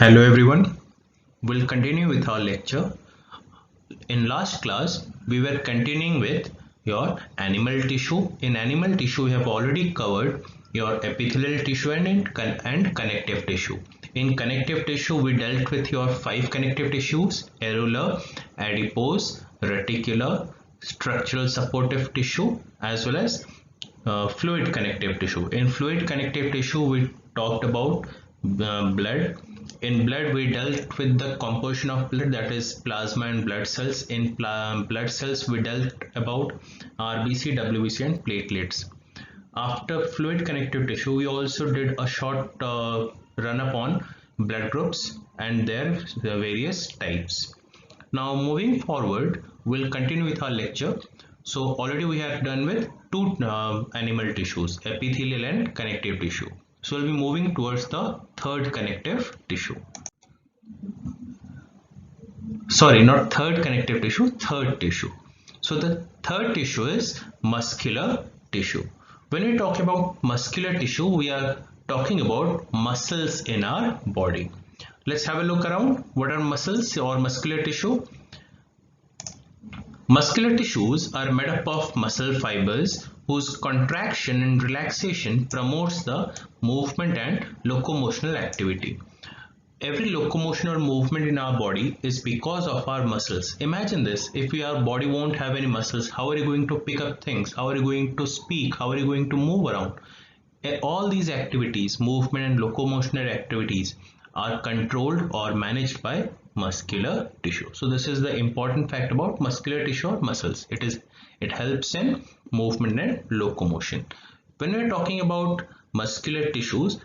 Hello everyone, we'll continue with our lecture. In last class, we were continuing with your animal tissue. In animal tissue, we have already covered your epithelial tissue and connective tissue. In connective tissue, we dealt with your 5 connective tissues: areolar, adipose, reticular, structural supportive tissue, as well as fluid connective tissue. In fluid connective tissue, we talked about blood. In blood, we dealt with the composition of blood, that is plasma and blood cells. In blood cells, we dealt about RBC, WBC and platelets. After fluid connective tissue, we also did a short run up on blood groups and their various types. Now moving forward, we'll continue with our lecture. So already we have done with two animal tissues, epithelial and connective tissue. So we'll be moving towards the third connective tissue. Sorry, not third connective tissue, third tissue. So the third tissue is muscular tissue. When we talk about muscular tissue, we are talking about muscles in our body. Let's have a look around. What are muscles or muscular tissue? Muscular tissues are made up of muscle fibers whose contraction and relaxation promotes the movement and locomotional activity. Every locomotion or movement in our body is because of our muscles. Imagine this, if our body won't have any muscles, how are you going to pick up things? How are you going to speak? How are you going to move around? All these activities, movement and locomotional activities, are controlled or managed by muscular tissue. So this is the important fact about muscular tissue or muscles. It helps in movement and locomotion. When we are talking about muscular tissues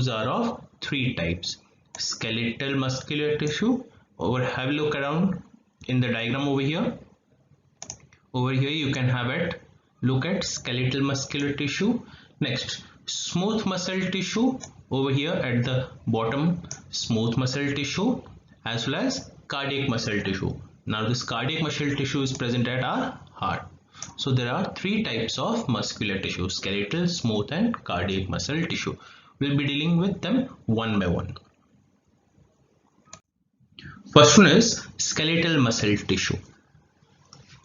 are of 3 types. Skeletal muscular tissue. Have a look around in the diagram over here. Over here you can have it. Look at skeletal muscular tissue. Next, smooth muscle tissue. Over here at the bottom, smooth muscle tissue, as well as cardiac muscle tissue. Now this cardiac muscle tissue is present at our heart. So there are 3 types of muscular tissue: skeletal, smooth and cardiac muscle tissue. We'll be dealing with them one by one. First one is skeletal muscle tissue.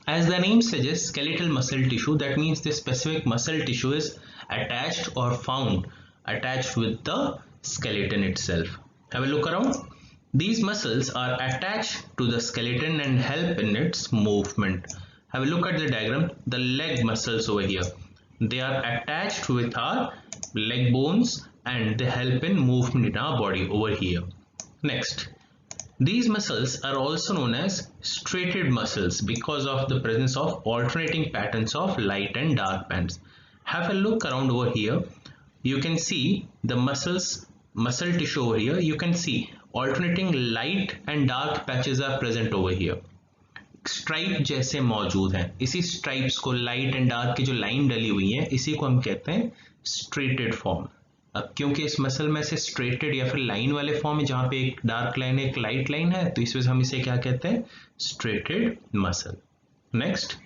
As the name suggests, skeletal muscle tissue, that means the specific muscle tissue is attached or found attached with the skeleton itself. Have a look around. These muscles are attached to the skeleton and help in its movement. Have a look at the diagram. The leg muscles over here, they are attached with our leg bones and they help in movement in our body over here. Next, these muscles are also known as striated muscles because of the presence of alternating patterns of light and dark bands. Have a look around over here. You can see the muscle tissue over here. You can see alternating light and dark patches are present over here. Stripe जैसे मौजूद हैं. इसी stripes को, light and dark की जो line डली हुई है, इसी को हम कहते हैं स्ट्रेटेड फॉर्म. अब क्योंकि इस मसल में से स्ट्रेटेड या फिर लाइन वाले फॉर्म है, जहां पे एक डार्क लाइन एक लाइट लाइन है, तो इस वजह से हम इसे क्या कहते हैं? Striated muscle. Next,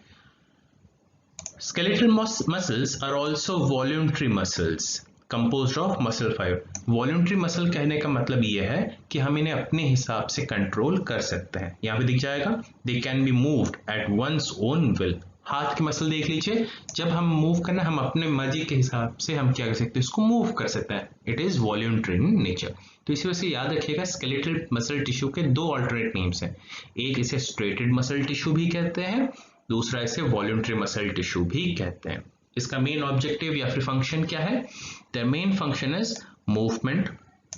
skeletal muscles are also voluntary muscles composed of muscle fiber. Voluntary muscle कहने का मतलब ये है कि हम इन्हें अपने हिसाब से कंट्रोल कर सकते हैं. यहाँ पे दिख जाएगा, they can be moved at one's own will. हाथ की मसल देख लीजिए, जब हम मूव करना, हम अपने मर्जी के हिसाब से हम क्या कर सकते हैं? इसको मूव कर सकते हैं. It is voluntary in nature. तो इसी वजह से याद रखिएगा, स्केलेटल मसल टिश्यू के 2 अल्टरनेट नेम्स हैं. एक इसे स्ट्रेटेड मसल टिश्यू भी कहते हैं, दूसरा इसे वॉल्यूंटरी मसल टिश्यू भी कहते हैं. इसका मेन ऑब्जेक्टिव या फिर फंक्शन क्या है? The main function is movement,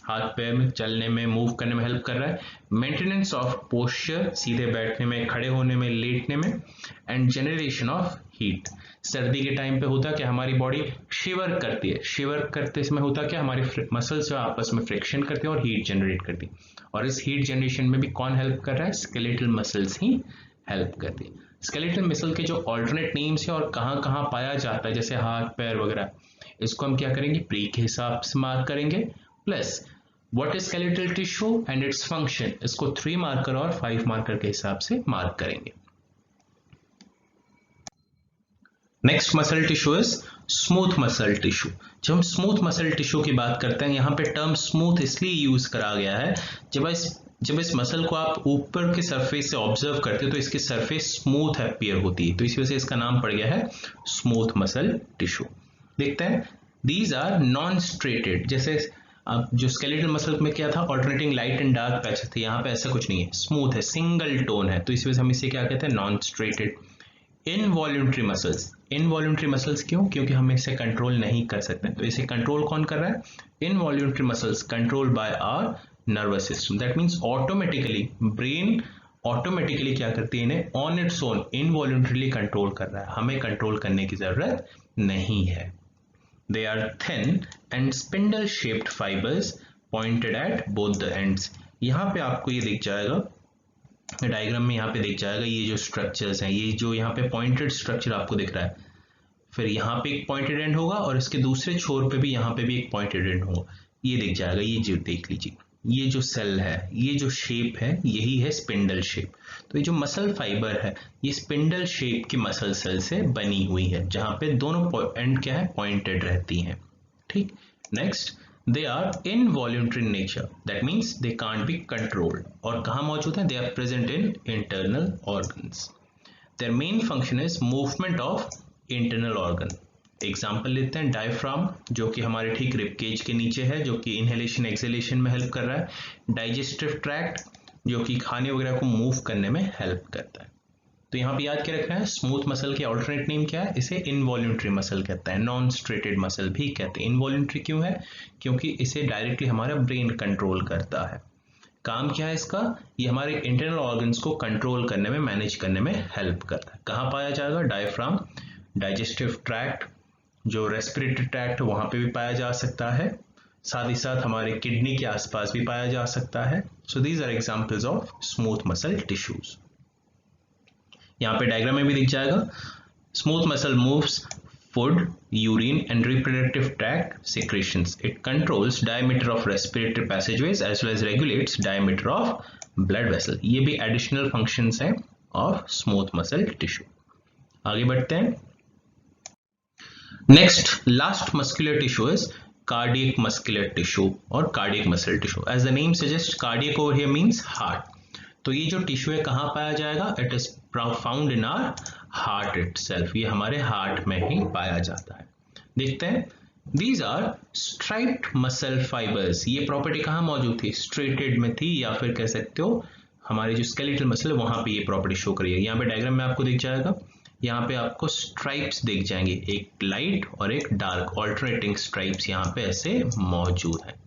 हाथ पैर में चलने में, मूव करने में हेल्प कर रहा है. मेंटेनेंस ऑफ पोस्चर, सीधे बैठने में, खड़े होने में, लेटने में. And generation of heat. सर्दी के टाइम पे होता क्या? हमारी बॉडी शिवर करती है. शिवर करते समय होता क्या? हमारी मसल्स आपस में फ्रिक्शन करते हैं और हीट जनरेट करती है. और इस हीट जनरेशन में भी कौन हेल्प कर रहा है? स्केलेटल मसल्स ही हेल्प करती है. स्केलेटल मसल के जो ऑल्टरनेट नेम्स है और कहाँ पाया जाता है, जैसे हाथ पैर वगैरह, इसको हम क्या करेंगे? प्री के हिसाब से मार्क करेंगे. Plus what is skeletal tissue and its function, इसको 3 मार्कर और 5 मार्कर के हिसाब से मार्क करेंगे. Next muscle tissue is smooth muscle tissue. जब हम स्मूथ मसल टिश्यू की बात करते हैं, यहाँ पे टर्म स्मूथ इसलिए यूज करा गया है, जब इस मसल को आप ऊपर के सरफेस से ऑब्जर्व करते हो तो इसकी सरफेस स्मूथ अपीयर होती है, तो इस वजह से इसका नाम पड़ गया है स्मूथ मसल टिश्यू। देखते हैं, दीज आर नॉन स्ट्रेटेड। जैसे अब जो स्केलेटल मसल में क्या था, alternating light and dark patches थे, यहाँ पे ऐसा कुछ नहीं है, स्मूथ है, सिंगल टोन है, तो इस वजह से हम इसे क्या कहते हैं, non striated. Involuntary muscles, involuntary muscles क्यों, क्योंकि हम इसे कंट्रोल नहीं कर सकते, तो इसे कंट्रोल कौन कर रहा है, involuntary muscles control by our nervous system. That means automatically brain automatically क्या करती है, इन्हें on its own involuntarily control कर रहा है, हमें कंट्रोल करने की जरूरत नहीं है। They are thin and spindle shaped fibers pointed at both the ends। यहाँ पे आपको ये दिख जाएगा, डायग्राम में यहाँ पे दिख जाएगा, ये जो स्ट्रक्चर्स हैं, ये जो यहाँ पे पॉइंटेड स्ट्रक्चर आपको दिख रहा है, फिर यहाँ पे एक पॉइंटेड एंड होगा और इसके दूसरे छोर पे भी यहाँ पे भी एक पॉइंटेड एंड होगा, ये दिख जाएगा। ये जो देख लीजिए, ये जो सेल है, ये जो शेप है, यही है स्पिंडल शेप। तो ये जो मसल फाइबर है, ये स्पिंडल शेप की मसल सेल से बनी हुई है, जहां पे दोनों एंड क्या है, पॉइंटेड रहती हैं। ठीक, next, they are involuntary nature, that means they can't be controlled. और कहाँ मौजूद है, they are present in internal organs. Their main function is movement of internal organ. Example लेते हैं, डायफ्राम जो कि हमारे ठीक रिब केज के नीचे है, जो कि इनहेलेशन एक्सहेलेशन में हेल्प कर रहा है। डाइजेस्टिव ट्रैक्ट जो कि खाने वगैरह को मूव करने में हेल्प करता है। तो यहाँ पे याद क्या रखना है, स्मूथ मसल के ऑल्टरनेट नेम क्या है, इसे इनवॉल्यूंटरी मसल कहता है, नॉन स्ट्रेटेड मसल भी कहते हैं। इनवॉल्यूंटरी क्यों है, क्योंकि इसे डायरेक्टली हमारा ब्रेन कंट्रोल करता है। काम क्या है इसका, ये हमारे इंटरनल ऑर्गन्स को कंट्रोल करने में, मैनेज करने में हेल्प करता है। कहाँ पाया जाएगा, डायफ्राम, डाइजेस्टिव ट्रैक्ट, जो रेस्पिरेटरी ट्रैक्ट वहां पे भी पाया जा सकता है, साथ ही साथ हमारे किडनी के आसपास भी पाया जा सकता है। So these are examples of smooth muscle tissues. यहाँ पे डायग्राम में भी दिख जाएगा, smooth muscle moves food, urine and reproductive tract secretions. It controls diameter of respiratory passageways as well as regulates diameter of blood vessel. ये भी additional functions हैं of smooth muscle tissue. आगे बढ़ते हैं। Next, last muscular tissue is cardiac muscular tissue और cardiac muscle tissue. As the name suggest, cardiac over here means heart. तो ये जो टिश्यू है कहाँ पाया जाएगा, it is found in our heart itself, ये हमारे हार्ट में ही पाया जाता है। देखते हैं, these are striped muscle fibres. ये प्रॉपर्टी कहाँ मौजूद थी, स्ट्रेटेड में थी, या फिर कह सकते हो हमारे जो स्केलेटल मसल है वहां पे ये प्रॉपर्टी शो करी है। यहाँ पे डायग्राम में आपको दिख जाएगा, यहाँ पे आपको स्ट्राइप्स दिख जाएंगे, एक लाइट और एक डार्क, ऑल्टरनेटिंग स्ट्राइप्स यहाँ पे ऐसे मौजूद है।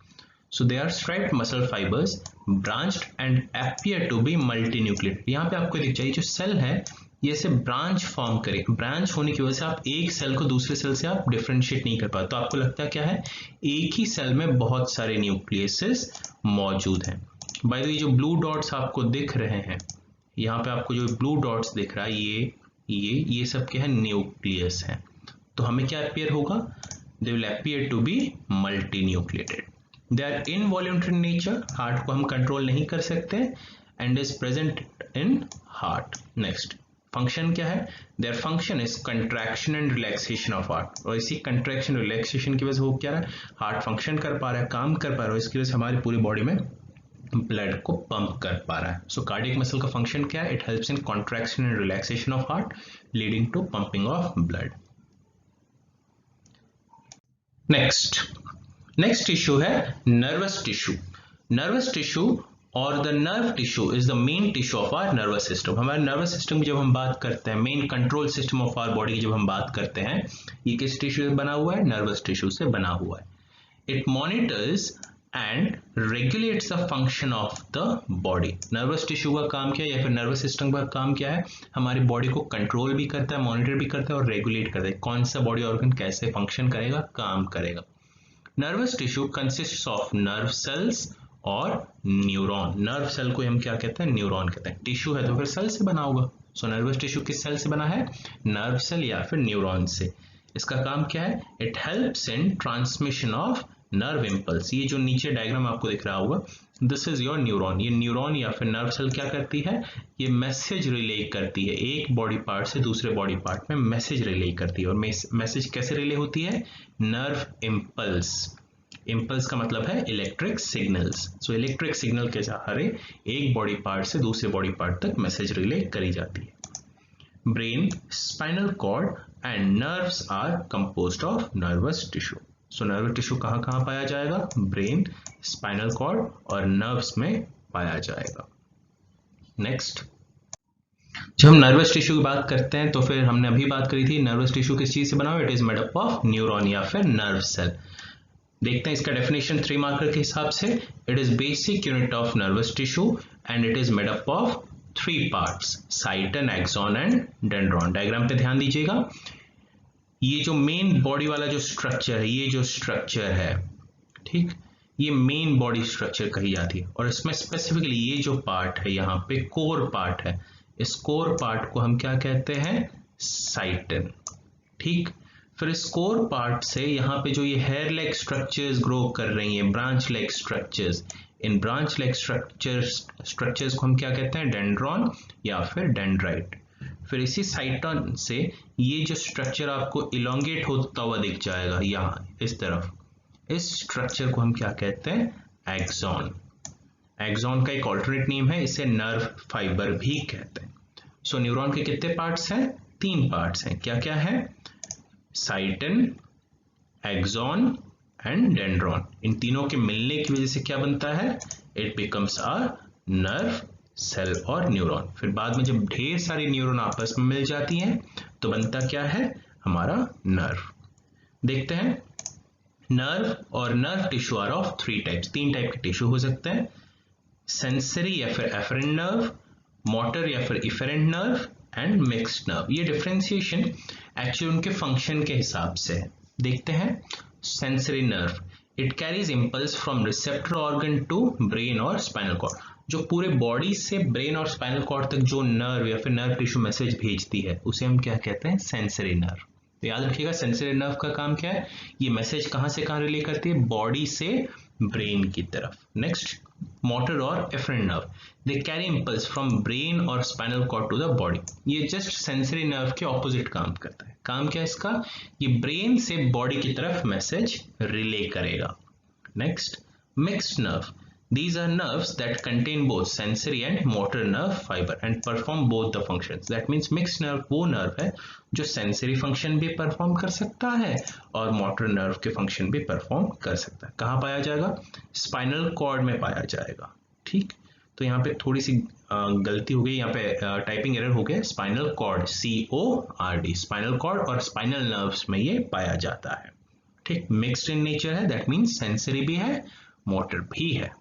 So they are striped muscle fibres branched and appear to be multinucleated. यहाँ पे आपको दिख जाएगी, जो सेल है ये ऐसे ब्रांच फॉर्म करे, ब्रांच होने की वजह से आप एक सेल को दूसरे सेल से आप डिफरेंशिएट नहीं कर पाते, तो आपको लगता है क्या है, एक ही सेल में बहुत सारे न्यूक्लियसेस मौजूद हैं। बाय द वे, जो ब्लू डॉट्स आपको दिख रहे हैं, यहाँ पे आपको जो ब्लू डॉट्स दिख रहा है, ये सब क्या है, न्यूक्लियस है। तो हमें क्या अपीयर होगा, they will appear to be multi nucleated. They are involuntary nature, heart को हम कंट्रोल नहीं कर सकते, and is present in heart. Next, function क्या है, their function is contraction and relaxation of heart. और इसी कंट्रैक्शन रिलैक्सेशन की वजह से वो क्या है, हार्ट फंक्शन कर पा रहा है, काम कर पा रहा है, इसकी वजह से हमारी पूरी बॉडी में ब्लड को पंप कर पा रहा है। सो कार्डियक मसल का फंक्शन क्या है, it helps in contraction and relaxation of heart leading to pumping of blood. Next tissue है नर्वस टिश्यू। नर्वस टिश्यू और the nerve tissue is the main tissue of our nervous system. हमारे nervous system की जब हम बात करते हैं, main control system of our body की जब हम बात करते हैं, ये किस टिश्यू से बना हुआ है, नर्वस टिश्यू से बना हुआ है। It monitors and regulates the function of the body. Nervous tissue का काम क्या है, या फिर नर्वस सिस्टम का काम क्या है, हमारी बॉडी को कंट्रोल भी करता है, मॉनिटर भी करता है और रेगुलेट करता है, कौन सा बॉडी ऑर्गन कैसे फंक्शन करेगा, काम करेगा। Nervous tissue consists of nerve cells और न्यूरॉन। नर्व सेल को हम क्या कहते हैं, न्यूरॉन कहते हैं। टिश्यू है तो फिर सेल से बना होगा, सो नर्वस टिश्यू किस सेल से बना है, नर्व सेल या फिर न्यूरॉन से। इसका काम क्या है, it helps in transmission of nerve impulse, ये जो नीचे डायग्राम आपको दिख रहा होगा, दिस इज योर न्यूरॉन। ये न्यूरॉन या फिर नर्व सेल क्या करती है, ये मैसेज रिले करती है, एक बॉडी पार्ट से दूसरे बॉडी पार्ट में मैसेज रिले करती है। और मैसेज कैसे रिले होती है, नर्व इम्पल्स। इम्पल्स का मतलब है electric signals. So electric signal के सहारे एक बॉडी पार्ट से दूसरे बॉडी पार्ट तक मैसेज रिले करी जाती है। Brain, spinal cord and nerves are composed of nervous tissue. So nervous tissue कहाँ कहाँ पाया जाएगा, ब्रेन, स्पाइनल कॉर्ड और नर्व्स में पाया जाएगा। नेक्स्ट, जब हम नर्वस टिश्यू की बात करते हैं तो फिर हमने अभी बात करी थी नर्वस टिश्यू किस चीज से बना हुआ, it is made up of neuron या फिर नर्व सेल। देखते हैं इसका डेफिनेशन 3 मार्कर के हिसाब से। It is basic unit of nervous tissue and it is made up of 3 parts, cyton, axon and dendron. Diagram पे ध्यान दीजिएगा, ये जो मेन बॉडी वाला जो स्ट्रक्चर है, ये जो स्ट्रक्चर है, ठीक, ये मेन बॉडी स्ट्रक्चर कही जाती है। और इसमें स्पेसिफिकली ये जो पार्ट है यहाँ पे कोर पार्ट है, इस कोर पार्ट को हम क्या कहते हैं, साइटन। ठीक, फिर इस कोर पार्ट से यहाँ पे जो ये हेयर लाइक स्ट्रक्चर्स ग्रो कर रही हैं, ब्रांच लाइक स्ट्रक्चर्स, इन ब्रांच लाइक स्ट्रक्चर्स को हम क्या कहते हैं, डेंड्रॉन या फिर डेंड्राइट। फिर इसी साइटन से ये जो स्ट्रक्चर आपको इलोंगेट होता हुआ दिख जाएगा यहाँ इस तरफ, इस स्ट्रक्चर को हम क्या कहते हैं, एक्सॉन। एक्सॉन का एक ऑल्टरनेट नेम है, इसे नर्व फाइबर भी कहते हैं। सो न्यूरॉन के कितने पार्ट्स हैं, 3 पार्ट्स हैं। क्या क्या है, साइटन, एक्सॉन एंड डेंड्रॉन। इन तीनों के मिलने की वजह से क्या बनता है, it becomes a nerve cell और न्यूरॉन। फिर बाद में जब ढेर सारी न्यूरॉन आपस में मिल जाती हैं तो बनता क्या है, हमारा नर्व। देखते हैं, नर्व और nerve tissue are of 3 types. 3 type के टिश्यू हो सकते हैं, सेंसरी या फिर एफरेंट नर्व, मोटर या फिर efferent nerve and mixed nerve. ये डिफरेंशिएशन एक्चुअली उनके फंक्शन के हिसाब से है। देखते हैं, sensory nerve, it carries impulse from receptor organ to brain और स्पाइनल कॉर्ड। जो पूरे बॉडी से ब्रेन और स्पाइनल कॉर्ड तक जो नर्व या फिर नर्व टिश्यू मैसेज भेजती है उसे हम क्या कहते हैं, सेंसरी नर्व। तो याद रखिएगा, सेंसरी नर्व का काम क्या है, ये मैसेज कहां से कहां रिले करती है, बॉडी से ब्रेन की तरफ। नेक्स्ट, मोटर और efferent nerve, they carry impulse from brain और spinal cord to the body. ये जस्ट सेंसरी नर्व के ऑपोजिट काम करता है। काम क्या है इसका, ये ब्रेन से बॉडी की तरफ मैसेज रिले करेगा। Next, mixed nerve, these are nerves that contain both sensory and motor nerve fiber and perform both the functions. That means mixed nerve वो nerve है जो sensory function भी perform कर सकता है और motor nerve के function भी perform कर सकता है। कहाँ पाया जाएगा, spinal cord में पाया जाएगा। ठीक, तो यहाँ पे थोड़ी सी गलती हो गई, यहाँ पे टाइपिंग एरर हो गया। Spinal cord, CORD, spinal cord और स्पाइनल नर्व्स में ये पाया जाता है। ठीक, मिक्स्ड इन नेचर है, दैट मीन्स सेंसरी भी है, मोटर भी है।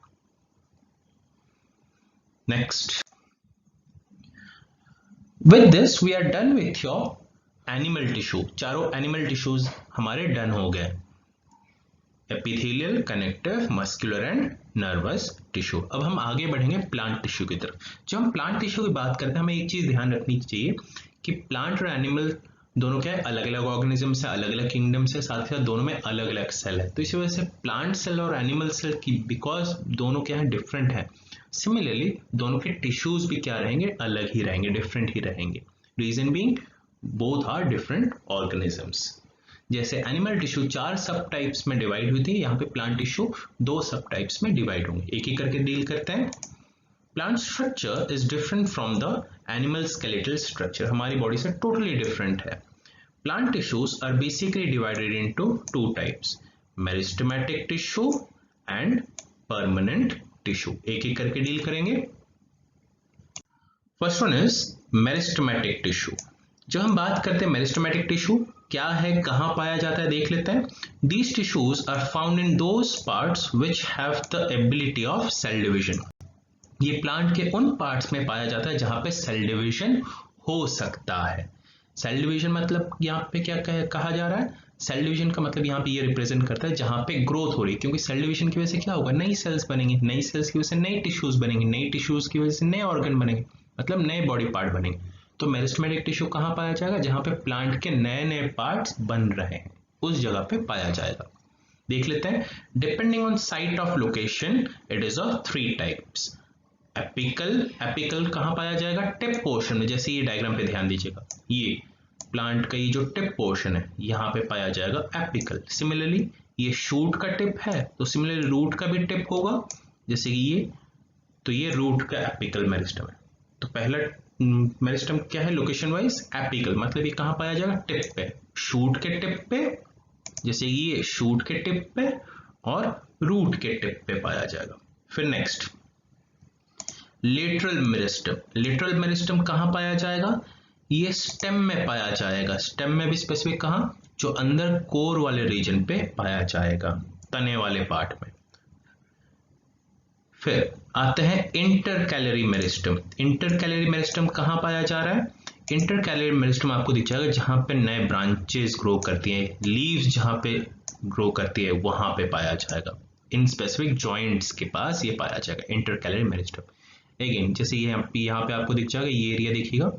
Next, with this we are done with your animal tissue. चारों एनिमल टिश्यूज हमारे डन हो गए, epithelial, connective, muscular and nervous tissue. अब हम आगे बढ़ेंगे प्लांट टिश्यू की तरफ। जब हम प्लांट टिश्यू की बात करते हैं हमें एक चीज ध्यान रखनी चाहिए कि प्लांट और एनिमल दोनों क्या है, अलग अलग ऑर्गेनिज्म से, अलग अलग किंगडम से, साथ ही साथ दोनों में अलग अलग सेल है। तो इसी वजह से प्लांट सेल और एनिमल सेल की, बिकॉज दोनों क्या है, डिफरेंट है, सिमिलरली दोनों के टिश्यूज भी क्या रहेंगे, अलग ही रहेंगे, डिफरेंट ही रहेंगे। Reason being both are different organisms. जैसे एनिमल टिश्यू 4 सब टाइप्स में डिवाइड हुई थी, यहाँ पे प्लांट टिश्यू 2 सब टाइप्स में डिवाइड होंगे। एक एक करके डील करते हैं। Plant structure is different from the animal skeletal structure, हमारी बॉडी से टोटली डिफरेंट है। Plant tissues are basically divided into 2 types, meristematic tissue and permanent tissue. एक एक करके डील करेंगे। First one is meristematic tissue. जब हम बात करते हैं मेरिस्टेमेटिक टिश्यू क्या है, कहां पाया जाता है, देख लेते हैं। These tissues are found in those parts which have the ability of cell division. ये प्लांट के उन पार्ट्स में पाया जाता है जहां पे सेल डिवीजन हो सकता है। सेल डिवीजन मतलब यहाँ पे क्या कहा जा रहा है, सेल डिवीजन का मतलब यहाँ पे ये रिप्रेजेंट करता है जहां पे ग्रोथ हो रही है, क्योंकि सेल डिवीजन की वजह से क्या होगा, नई सेल्स बनेंगे, नई सेल्स की वजह से नए टिश्यूज बनेंगे, नई टिश्यूज की वजह से नए ऑर्गन बनेंगे, मतलब नए बॉडी पार्ट बनेंगे। तो मेरिस्टेमेटिक टिश्यू कहाँ पाया जाएगा, जहां पे प्लांट के नए नए पार्ट्स बन रहे हैं, उस जगह पे पाया जाएगा। देख लेते हैं। Depending on site of location it is of 3 types. Apical कहाँ पाया जाएगा? टिप पोर्शन में, जैसे ये डायग्राम पे ध्यान दीजिएगा, ये प्लांट का ये जो टिप पोर्शन है यहाँ पे पाया जाएगा एपिकल। सिमिलरली ये शूट का टिप है तो सिमिलरली रूट का भी टिप होगा, जैसे कि ये, तो ये रूट का एपिकल मेरिस्टम है। तो पहला मेरिस्टम क्या है लोकेशन वाइज? एपिकल, मतलब ये कहाँ पाया जाएगा? टिप पे, शूट के टिप पे, जैसे ये शूट के टिप पे और रूट के टिप पे पाया जाएगा। फिर next lateral meristem. Lateral meristem कहाँ पाया जाएगा? ये स्टेम में पाया जाएगा। स्टेम में भी स्पेसिफिक कहाँ? जो अंदर कोर वाले रीजन पे पाया जाएगा, तने वाले पार्ट में। फिर आते हैं इंटरकैलरी मेरिस्टम। इंटरकैलरी मेरिस्टम कहाँ पाया जा रहा है? इंटरकैलरी मेरिस्टम आपको दिख जाएगा जहां पे नए ब्रांचेस ग्रो करती हैं, लीव्स जहां पे ग्रो करती है वहां पे पाया जाएगा। इन स्पेसिफिक जॉइंट्स के पास ये पाया जाएगा इंटरकैलरी मेरिस्टम। अगेन जैसे ये यहाँ पे आपको दिख जाएगा, ये एरिया देखिएगा,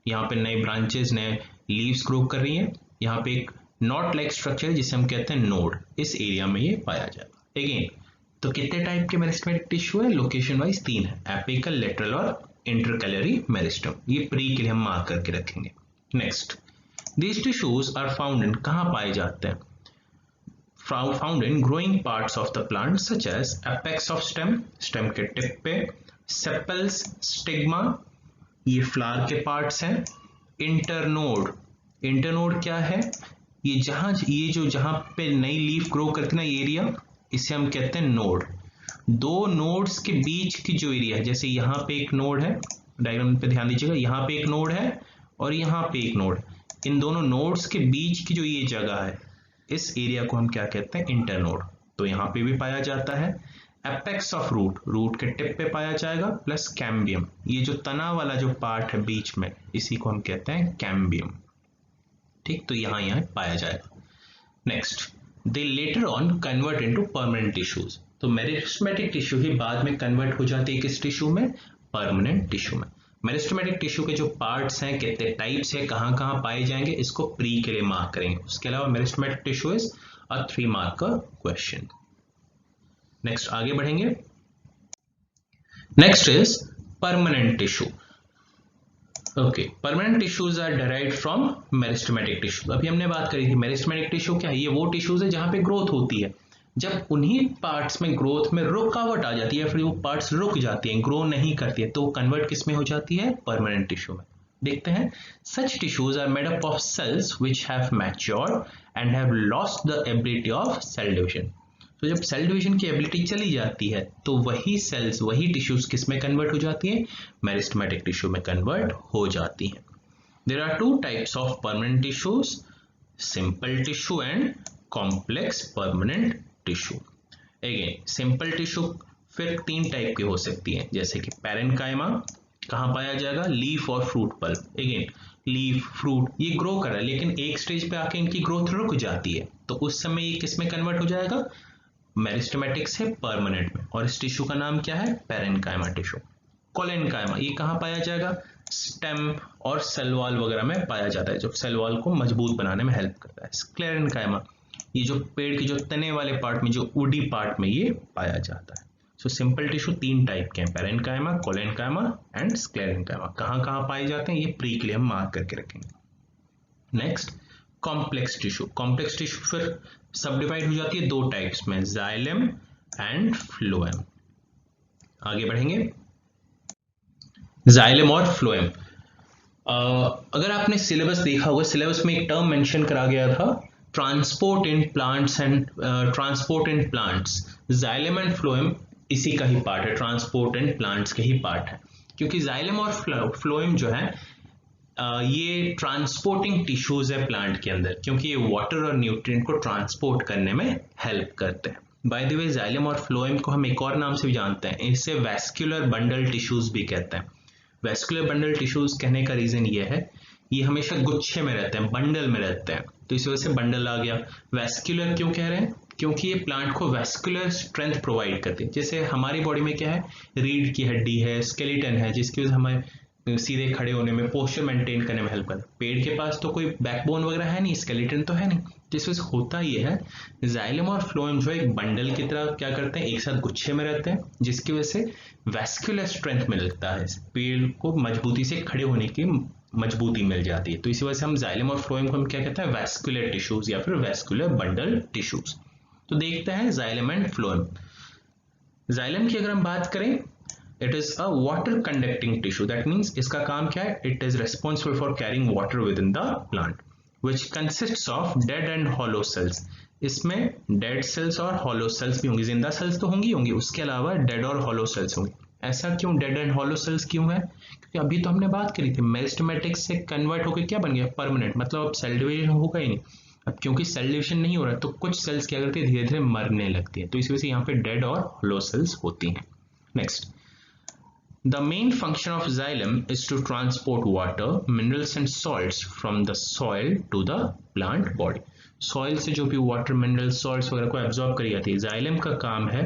यहाँ पे नए ब्रांचेस, नए लीव्स ग्रो कर रही हैं। यहाँ पे एक नॉट लाइक स्ट्रक्चर जिसे हम कहते हैं नोड, इस एरिया में ये पाया जाएगा। अगेन तो कितने टाइप के मेरिस्टेमेटिक टिश्यू है? लोकेशन वाइज 3 है, एपिकल, लेटरल और इंटरकैलरी मेरिस्टम। ये प्री के लिए हम मार्क करके रखेंगे। Next, these tissues are found in, कहाँ पाए जाते हैं? Found in growing parts of the plant such as apex of stem, stem के टिप पे, सेपल्स, स्टिग्मा, ये फ्लावर के पार्ट्स हैं, इंटरनोड, इंटरनोड क्या है? ये जहां पे नई लीफ ग्रो करती है ना, ये एरिया, इसे हम कहते हैं नोड। दो नोड्स के बीच की जो एरिया है, जैसे यहाँ पे एक नोड है, डायग्राम पे ध्यान दीजिएगा, यहाँ पे एक नोड है और यहाँ पे एक नोड, इन दोनों नोड्स के बीच की जो ये जगह है, इस एरिया को हम क्या कहते हैं? इंटरनोड। तो यहाँ पे भी पाया जाता है। एपेक्स ऑफ रूट, रूट के टिप पे पाया जाएगा, प्लस कैम्बियम, ये जो तना वाला जो पार्ट है बीच में, इसी को हम कहते हैं कैम्बियम। ठीक, तो यहाँ पाया जाएगा। Next, they later on convert into permanent tissues. तो मेरिस्टेमेटिक टिश्यू ही बाद में कन्वर्ट हो जाती है किस टिश्यू में? परमानेंट टिश्यू में। मेरिस्टेमेटिक टिश्यू के जो पार्ट्स हैं, कितने टाइप्स हैं, कहाँ कहाँ पाए जाएंगे, इसको प्री के लिए मार्क करेंगे। उसके अलावा meristematic tissue is a 3 mark का क्वेश्चन। नेक्स्ट आगे बढ़ेंगे। Next is permanent tissue. Okay, permanent tissues are derived from meristematic tissue. अभी हमने बात करी थी मेरिस्टेमेटिक टिश्यू क्या है? ये वो टिश्यूज है जहां पे ग्रोथ होती है। जब उन्हीं पार्ट्स में ग्रोथ में रुकावट आ जाती है, फिर वो पार्ट्स रुक जाती हैं, ग्रो नहीं करती है, तो कन्वर्ट किस में हो जाती है? परमानेंट टिश्यू में। देखते हैं, such tissues are made up of cells which have matured and have lost the ability of cell division. तो जब सेल डिवीजन की एबिलिटी चली जाती है तो वही सेल्स, वही टिश्यूज किस में कन्वर्ट हो जाती हैं? मेरिस्टेमेटिक टिश्यू में कन्वर्ट हो जाती हैं। There are 2 types of permanent tissues, simple tissue and complex permanent tissue. Again simple tissue फिर 3 टाइप की हो सकती है, जैसे कि पैरेन्काइमा, कहाँ पाया जाएगा? लीफ और fruit pulp. Again leaf, fruit ये ग्रो कर रहा है, लेकिन एक स्टेज पे आके इनकी ग्रोथ रुक जाती है, तो उस समय ये किस में कन्वर्ट हो जाएगा? मेरिस्टेमेटिक से परमानेंट में। और इस टिश्यू का नाम क्या है? Parenchyma tissue. कोलेनकाइमा, ये कहाँ पाया जाएगा? स्टेम और सेल वॉल वगैरह में पाया जाता है, जो सेल वॉल को मजबूत बनाने में हेल्प करता है। स्क्लेरेन्काइमा, ये जो पेड़ के जो तने वाले पार्ट में, जो वुडी पार्ट में ये पाया जाता है। सो सिंपल टिश्यू 3 टाइप के हैं, पैरेन्काइमा, कोलेनकाइमा एंड स्क्लेरेन्काइमा। कहाँ कहाँ पाए जाते हैं, ये प्री के लिए हम मार्क करके रखेंगे। Next, complex tissue. Complex tissue फिर सब डिवाइड हो जाती है 2 टाइप्स में, जाइलम एंड फ्लोएम। आगे बढ़ेंगे, जाइलम और फ्लोएम। अगर आपने सिलेबस देखा होगा, सिलेबस में एक टर्म मेंशन करा गया था, transport in plants and transport in plants. Xylem and phloem इसी का ही पार्ट है, ट्रांसपोर्ट इन प्लांट्स के ही पार्ट है, क्योंकि जाइलम और फ्लोएम जो है ये ट्रांसपोर्टिंग टिश्यूज है प्लांट के अंदर, क्योंकि ये वाटर और न्यूट्रिएंट को ट्रांसपोर्ट करने में हेल्प करते हैं। बाय द वे, जाइलम और फ्लोएम को हम एक और नाम से भी जानते हैं, इसे वैस्कुलर बंडल टिश्यूज भी कहते हैं। वैस्कुलर बंडल टिश्यूज कहने का रीजन ये है, ये हमेशा गुच्छे में रहते हैं, बंडल में रहते हैं, तो इस वजह से बंडल आ गया। वैस्कुलर क्यों कह रहे हैं? क्योंकि ये प्लांट को वैस्कुलर स्ट्रेंथ प्रोवाइड करती है। जैसे हमारी बॉडी में क्या है, रीढ़ की हड्डी है, स्केलेटन है, जिसकी वजह से हमें सीधे खड़े होने में, पोस्चर मेंटेन करने में हेल्प करता है। पेड़ के पास तो कोई बैकबोन वगैरह है नहीं, स्केलेटन तो है नहीं, जिस वजह से होता ये है जाइलम और फ्लोएम जो है एक बंडल की तरह क्या करते हैं, एक साथ गुच्छे में रहते हैं, जिसकी वजह से वैस्कुलर स्ट्रेंथ मिलता है, पेड़ को मजबूती से खड़े होने की मजबूती मिल जाती है। तो इसी वजह से हम जाइलम और फ्लोएम को हम क्या कहते हैं, वैस्कुलर टिश्यूज या फिर वैस्कुलर बंडल टिश्यूज। तो देखते हैं जाइलम एंड फ्लोएम। जाइलम की अगर हम बात करें, it is a water conducting tissue, that means इसका काम क्या है, it is responsible for carrying water within the plant, which consists of dead and hollow cells। इसमें dead cells और hollow cells भी होंगी, जिंदा cells तो होंगी, उसके अलावा dead और hollow cells होंगी। ऐसा क्यों dead and hollow cells क्यों है, क्योंकि अभी तो हमने बात करी थी मेरिस्टेमेटिक से कन्वर्ट होकर क्या बन गया, परमानेंट, मतलब अब सेल डिवीजन होगा ही नहीं। अब क्योंकि सेल डिवीजन नहीं हो रहा है तो कुछ सेल्स क्या करती है, धीरे धीरे मरने लगती है, तो इसी वजह से यहाँ पे डेड और hollow cells होती हैं। Next, the main function of xylem is to transport water, minerals and salts from the soil to the plant body। soil से जो भी water, minerals, salts वगैरह को absorb करी जाती है, xylem का काम है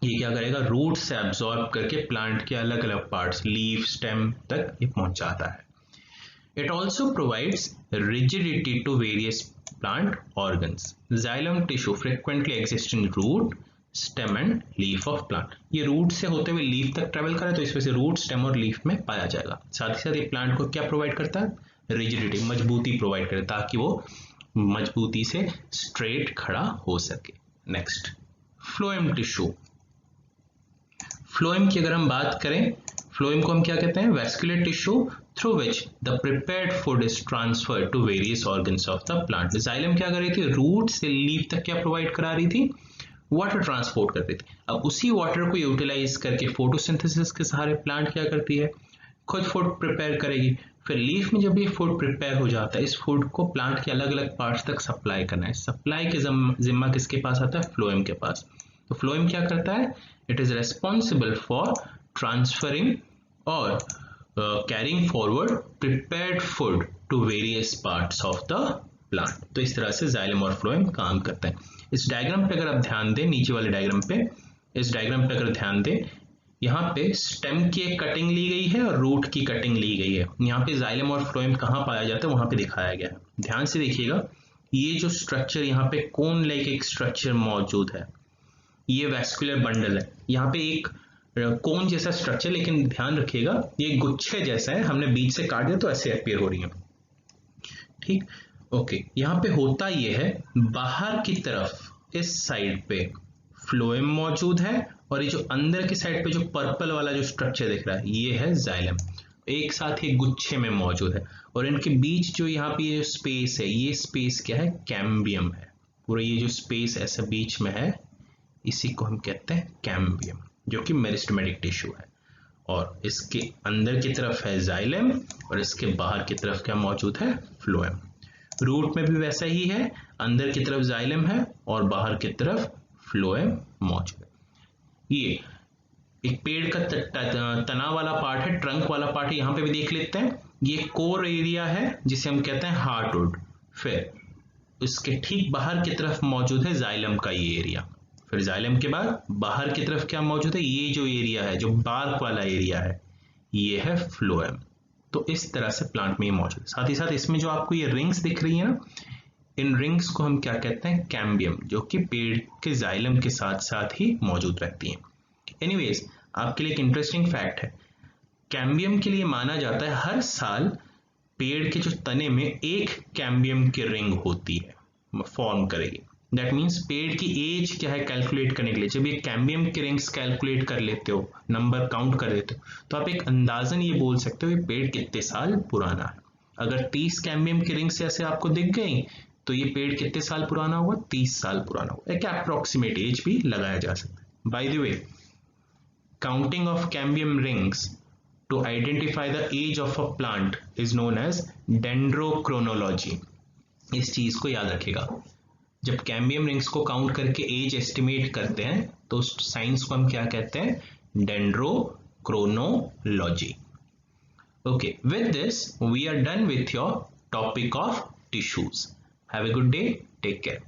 ये क्या करेगा, रूट से absorb करके प्लांट के अलग अलग पार्ट्स, लीफ, स्टेम तक ये पहुंचाता है। It also provides rigidity to various plant organs। xylem tissue frequently exists in root, stem and leaf of plant. ये रूट से होते हुए लीफ तक ट्रेवल करे, तो इस वजह से रूट, स्टेम और लीफ में पाया जाएगा। साथ ही साथ ये प्लांट को क्या प्रोवाइड करता है, रिजिडिटी, मजबूती प्रोवाइड करे, ताकि वो मजबूती से स्ट्रेट खड़ा हो सके। Next, phloem tissue. फ्लोएम की अगर हम बात करें, फ्लोएम को हम क्या कहते हैं, vascular tissue through which the prepared food is transferred to various organs of the plant. Xylem क्या कर रही थी, रूट से लीफ तक क्या प्रोवाइड करा रही थी, वाटर ट्रांसपोर्ट करती थी। अब उसी वाटर को यूटिलाइज करके फोटोसिंथेसिस के सहारे प्लांट क्या करती है, खुद फूड प्रिपेयर करेगी। फिर लीफ में जब ये फूड प्रिपेयर हो जाता है, इस फूड को प्लांट के अलग अलग पार्ट्स तक सप्लाई करना है। सप्लाई के जिम्मा किसके पास आता है, फ्लोएम के पास। तो फ्लोएम क्या करता है, it is responsible for transferring और carrying forward prepared food to various parts of the plant. तो इस तरह से जाइलम और फ्लोएम काम करते हैं। इस डायग्राम पे अगर आप ध्यान दें, नीचे वाले डायग्राम पे, इस डायग्राम पे अगर ध्यान दें, यहाँ पे स्टेम की एक कटिंग ली गई है और रूट की कटिंग ली गई है। यहाँ पे जाइलम और फ्लोएम कहाँ पाया जाता है, वहां पे दिखाया गया है। ध्यान से देखिएगा, ये जो स्ट्रक्चर यहाँ पे कोन लाइक एक स्ट्रक्चर मौजूद है, ये वैस्कुलर बंडल है। यहाँ पे एक कोन जैसा स्ट्रक्चर, लेकिन ध्यान रखिएगा ये गुच्छे जैसा है, हमने बीच से काट दिया तो ऐसे अपीयर हो रही है। ठीक, ओके। यहाँ पे होता ये है, बाहर की तरफ इस साइड पे फ्लोएम मौजूद है, और ये जो अंदर की साइड पे जो पर्पल वाला जो स्ट्रक्चर दिख रहा है, ये है जाइलम। एक साथ ही गुच्छे में मौजूद है, और इनके बीच जो यहाँ पे ये स्पेस है, ये स्पेस क्या है, कैम्बियम है। पूरा ये जो स्पेस ऐसा बीच में है, इसी को हम कहते हैं कैम्बियम, जो कि मेरिस्टेमेटिक टिश्यू है। और इसके अंदर की तरफ है जाइलम, और इसके बाहर की तरफ क्या मौजूद है, फ्लोएम। रूट में भी वैसा ही है, अंदर की तरफ जाइलम है और बाहर की तरफ फ्लोएम मौजूद है। ये एक पेड़ का तना वाला पार्ट है, ट्रंक वाला पार्ट है, यहाँ पे भी देख लेते हैं। ये कोर एरिया है जिसे हम कहते हैं हार्टवुड। फिर इसके ठीक बाहर की तरफ मौजूद है जाइलम का ये एरिया। फिर जाइलम के बाद बाहर की तरफ क्या मौजूद है, ये जो एरिया है, जो बार्क वाला एरिया है, ये है फ्लोएम। तो इस तरह से प्लांट में ये मौजूद है। साथ ही साथ इसमें जो आपको ये रिंग्स दिख रही है ना, इन रिंग्स को हम क्या कहते हैं, कैम्बियम, जो कि पेड़ के जाइलम के साथ साथ ही मौजूद रहती हैं। एनीवेज, आपके लिए एक इंटरेस्टिंग फैक्ट है, कैम्बियम के लिए माना जाता है हर साल पेड़ के जो तने में एक कैम्बियम की रिंग होती है, फॉर्म करेगी। दैट मीन्स पेड़ की एज क्या है कैलकुलेट करने के लिए, जब ये कैम्बियम की रिंग्स कैलकुलेट कर लेते हो, नंबर काउंट कर लेते हो, तो आप एक अंदाजन ये बोल सकते हो ये पेड़ कितने साल पुराना है। अगर 30 कैम्बियम की रिंग्स ऐसे आपको दिख गई, तो ये पेड़ कितने साल पुराना होगा, 30 साल पुराना होगा। एक अप्रोक्सीमेट एज भी लगाया जा सकता है। By the way, counting of cambium rings to identify the age of a plant is known as dendrochronology। इस चीज को याद रखिएगा, जब कैम्बियम रिंग्स को काउंट करके एज एस्टिमेट करते हैं तो उस साइंस को हम क्या कहते हैं, dendrochronology. Okay, with this we are done with your topic of tissues. Have a good day, take care.